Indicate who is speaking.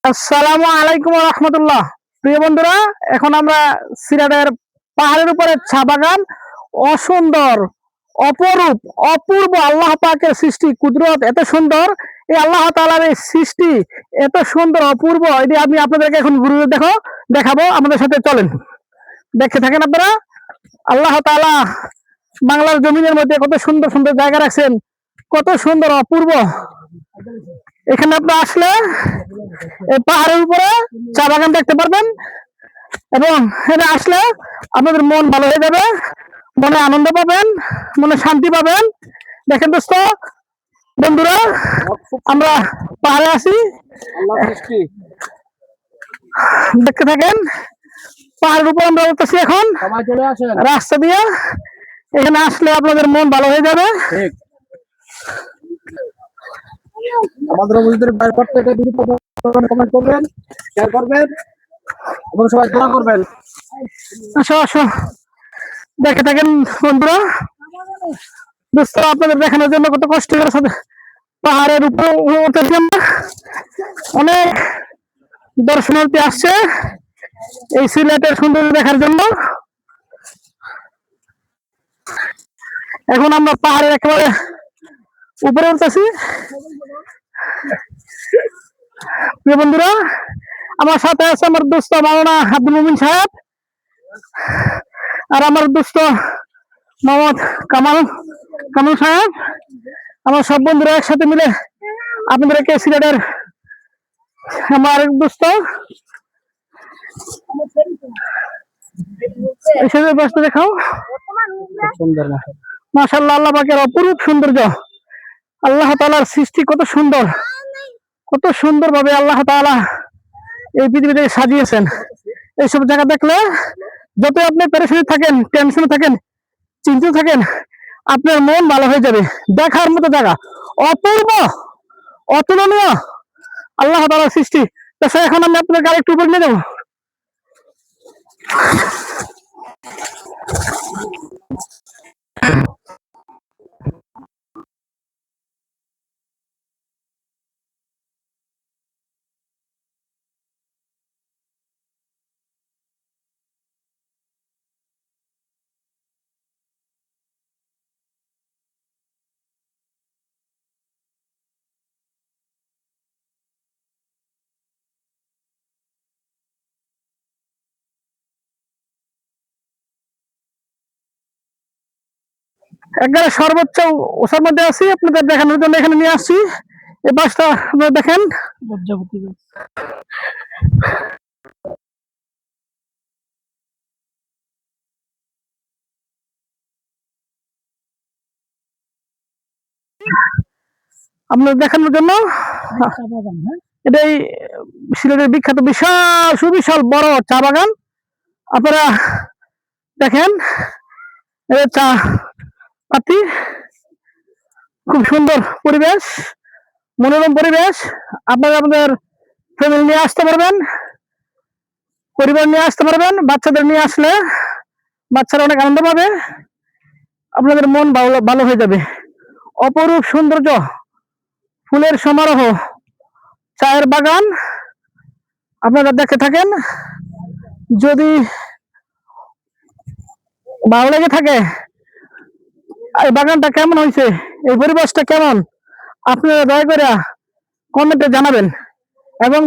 Speaker 1: আসসালামু আলাইকুম রহমতুল্লাহ। প্রিয় বন্ধুরা, এখন আমরা সিলেটের পাহাড়ের উপরে চা বাগান, অসুন্দর, অপরূপ, অপূর্ব আল্লাহ পাকের সৃষ্টি, কুদরত এত সুন্দর। এই আল্লাহ তাআলার এই সৃষ্টি এত সুন্দর, অপূর্ব, এটি আমি আপনাদেরকে এখন ঘুরে দেখাবো। আমাদের সাথে চলেন, দেখতে থাকেন আপনারা। আল্লাহ তাআলা বাংলার জমিনের মধ্যে কত সুন্দর সুন্দর জায়গা রাখছেন, কত সুন্দর, অপূর্ব। এখানে আপনি আসলে এই পাহাড়ের উপরে চা বাগান দেখতে পারবেন, এবং এখানে আসলে আপনাদের মন ভালো হয়ে যাবে, মনে আনন্দ পাবেন, মনে শান্তি পাবেন। দেখেন দোস্ত, বন্ধুরা, আমরা পাহাড়ে আছি, দেখতে থাকেন। পাহাড়ের উপর আমরা উঠতেছি এখন রাস্তা দিয়ে। এখানে আসলে আপনাদের মন ভালো হয়ে যাবে।
Speaker 2: আমাদের প্রত্যেকটা ভিডিও কমেন্ট করবেন, শেয়ার করবেন এবং সবাই দোয়া করবেন।
Speaker 1: আসো আসো, দেখে থাকেন বন্ধুরা। দোস্ত, আপনাদের দেখানোর জন্য কত কষ্ট করে সাথে পাহাড়ের উপরে উঠেছি আমরা। অনেক দর্শনার্থী আসছে এই সিলেটের সৌন্দর্য দেখার জন্য। এখন আমরা পাহাড়ের একেবারে উপরে উঠতেছি। প্রিয় বন্ধুরা, আমার সাথে আছে আমার দোস্ত মাওলানা আব্দুল মুমিন সাহেব, আর আমার দোস্ত মোহাম্মদ কামাল সাহেব। আমার সব বন্ধুরা একসাথে মিলে আপনাদেরকে সিলেটের আমার দোস্ত দেখাও। মাশাআল্লাহ, আল্লাহ পাকের অপরূপ সৌন্দর্য, আল্লাহ তাআলার সৃষ্টি কত সুন্দর, কত সুন্দর ভাবে আল্লাহ তাআলা এই পৃথিবীতে সাজিয়েছেন। এইসব জায়গা দেখলে যত আপনি পেরেশানি থাকেন, টেনশনে থাকেন, চিন্তিত থাকেন, আপনার মন ভালো হয়ে যাবে। দেখার মতো জায়গা, অপূর্ব, অতুলনীয় আল্লাহ তাআলার সৃষ্টি। এখন আমি আপনাকে আরেকটু উপর নিয়ে যাবো। একবারে সর্বোচ্চ ওসার মধ্যে আছি, আপনাদের দেখানোর জন্য এখানে নিয়ে আসছি। এই বাসটা আপনারা দেখেন, আপনাদের দেখানোর জন্য। এটাই সিলেটের বিখ্যাত বিশাল সুবিশাল বড় চা বাগান। আপনারা দেখেন, চা পাতি, খুব সুন্দর পরিবেশ, মনোরম পরিবেশ। আপনারা আপনাদের ফ্যামিলি নিয়ে আসতে পারবেন, পরিবার নিয়ে আসতে পারবেন। বাচ্চাদের নিয়ে আসলে বাচ্চারা অনেক আনন্দ পাবে, আপনাদের মন ভালো হয়ে যাবে। অপরূপ সৌন্দর্য, ফুলের সমারোহ, চায়ের বাগান আপনারা দেখে থাকেন। যদি ভালো লেগে থাকে এই বাগানটা কেমন হয়েছে, এই পরিবেশটা কেমন, আপনারা দয়া করে কমেন্টে জানাবেন। এবং